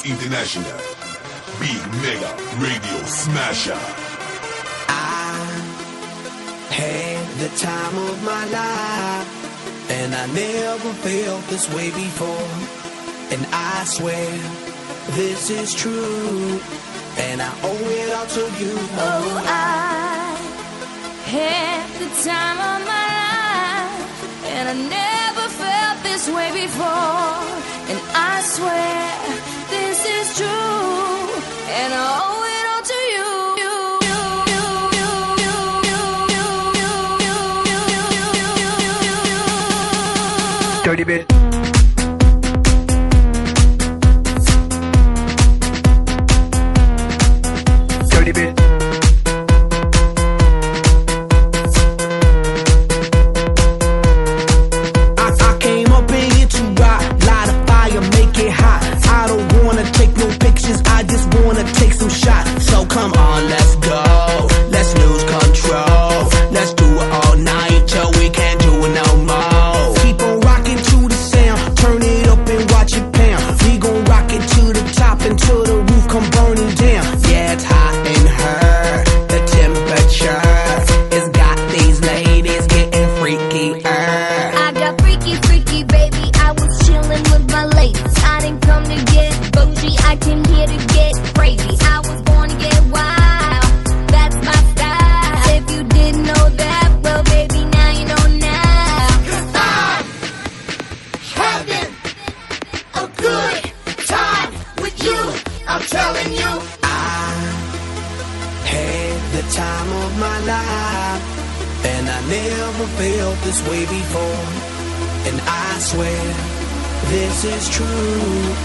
International. Big Mega Radio Smasher. I had the time of my life, and I never felt this way before. And I swear this is true, and I owe it all to you. Oh, I had the time of my life, and I never felt this way before. And I swear this is true, and I owe it all to you. Dirty bit. Dirty bit. I came up in here to rock, light a fire, make it hot. I don't wanna take no pictures, I just wanna take some shots. So come on, let's go, let's lose control. Let's do it all night till we can't do it no more. Keep on rocking to the sound, turn it up and watch it pound. We gon' rock it to the top until the roof come burning down. Yeah, it's hot in her, the temperature has got these ladies getting freakier. I got freaky, freaky, baby. I was chillin' with my ladies. I didn't come to get bougie, I came here to get crazy. I was born to get wild, that's my style. If you didn't know that, well, baby, now you know now. 'Cause I'm having a good time with you, I'm telling you. I had the time of my life, and I never felt this way before. And I swear this is true.